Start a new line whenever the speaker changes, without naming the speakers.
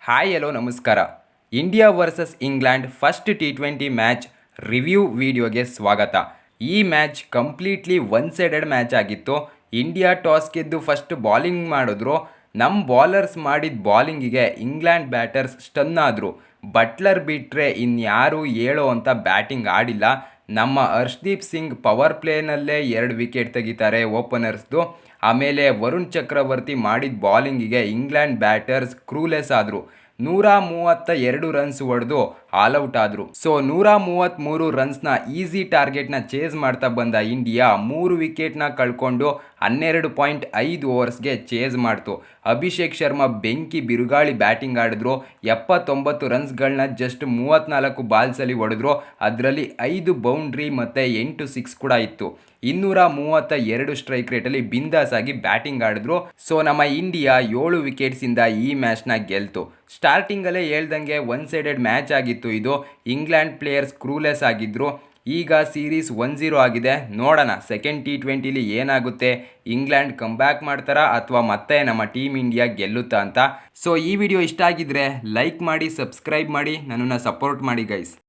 Hi hello ನಮಸ್ಕಾರ. India versus England first T20 match review ವಿಡಿಯೋಗೆ ಸ್ವಾಗತ. ಈ match completely one sided match ಆಗಿತ್ತು. ಇಂಡಿಯಾ ಟಾಸ್ ಗೆದ್ದು ಫಸ್ಟ್ ಬಾಲಿಂಗ್ ಮಾಡಿದ್ರು. ನಮ್ಮ ಬಾಲರ್ಸ್ ಮಾಡಿದ ಬಾಲಿಂಗಿಗೆ ಇಂಗ್ಲೆಂಡ್ ಬ್ಯಾಟರ್ಸ್ ಸ್ಟನ್ ಆದರು. ಬಟ್ಲರ್ ಬಿಟ್ಟರೆ ಇನ್ಯಾರು ಹೇಳೋ ಅಂತ ಬ್ಯಾಟಿಂಗ್ ಆಡಿಲ್ಲ. ನಮ್ಮ ಹರ್ಷ್ದೀಪ್ ಸಿಂಗ್ ಪವರ್ ಪ್ಲೇನಲ್ಲೇ 2 ವಿಕೆಟ್ ತೆಗಿತಾರೆ ಓಪನರ್ಸ್ದು. ಆಮೇಲೆ ವರುಣ್ ಚಕ್ರವರ್ತಿ ಮಾಡಿದ ಬಾಲಿಂಗಿಗೆ ಇಂಗ್ಲೆಂಡ್ ಬ್ಯಾಟರ್ಸ್ ಕ್ರೂಲೆಸ್ ಆದರು. 132 ರನ್ಸ್ ಹೊಡೆದು ಆಲ್ಔಟ್ ಆದರು. ಸೊ 133 ರನ್ಸ್ನ ಈಸಿ ಟಾರ್ಗೆಟ್ನ ಚೇಸ್ ಮಾಡ್ತಾ ಬಂದ ಇಂಡಿಯಾ 3 ವಿಕೆಟ್ನ ಕಳ್ಕೊಂಡು 12.5 ಓವರ್ಸ್ಗೆ ಚೇಸ್ ಮಾಡ್ತು. ಅಭಿಷೇಕ್ ಶರ್ಮಾ ಬೆಂಕಿ ಬಿರುಗಾಳಿ ಬ್ಯಾಟಿಂಗ್ ಆಡಿದ್ರು. 79 ರನ್ಸ್ಗಳನ್ನ ಜಸ್ಟ್ 34 ಬಾಲ್ಸಲ್ಲಿ ಹೊಡೆದ್ರು. ಅದರಲ್ಲಿ 5 ಬೌಂಡ್ರಿ ಮತ್ತು 8 ಸಿಕ್ಸ್ ಕೂಡ ಇತ್ತು. 232 ಸ್ಟ್ರೈಕ್ ರೇಟಲ್ಲಿ ಬಿಂದಾಸ್ ಆಗಿ ಬ್ಯಾಟಿಂಗ್ ಆಡಿದ್ರು. ಸೊ ನಮ್ಮ ಇಂಡಿಯಾ 7 ವಿಕೆಟ್ಸಿಂದ ಈ ಮ್ಯಾಚ್ನ ಗೆಲ್ತು. ಸ್ಟಾರ್ಟಿಂಗಲ್ಲೇ ಹೇಳ್ದಂಗೆ ಒನ್ ಸೈಡೆಡ್ ಮ್ಯಾಚ್ ಆಗಿತ್ತು ಇದು. ಇಂಗ್ಲೆಂಡ್ ಪ್ಲೇಯರ್ಸ್ ಕ್ರೂಲೆಸ್ ಆಗಿದ್ರು. ಈಗ ಸೀರೀಸ್ 1-0 ಆಗಿದೆ. ನೋಡೋಣ ಸೆಕೆಂಡ್ T20ಲಿ ಏನಾಗುತ್ತೆ. ಇಂಗ್ಲೆಂಡ್ ಕಂಬ್ಯಾಕ್ ಮಾಡ್ತಾರಾ ಅಥವಾ ಮತ್ತೆ ನಮ್ಮ ಟೀಮ್ ಇಂಡಿಯಾ ಗೆಲ್ಲುತ್ತಾ ಅಂತ. ಸೊ ಈ ವಿಡಿಯೋ ಇಷ್ಟ ಆಗಿದ್ರೆ ಲೈಕ್ ಮಾಡಿ, ಸಬ್ಸ್ಕ್ರೈಬ್ ಮಾಡಿ, ನನ್ನನ್ನು ಸಪೋರ್ಟ್ ಮಾಡಿ ಗೈಸ್.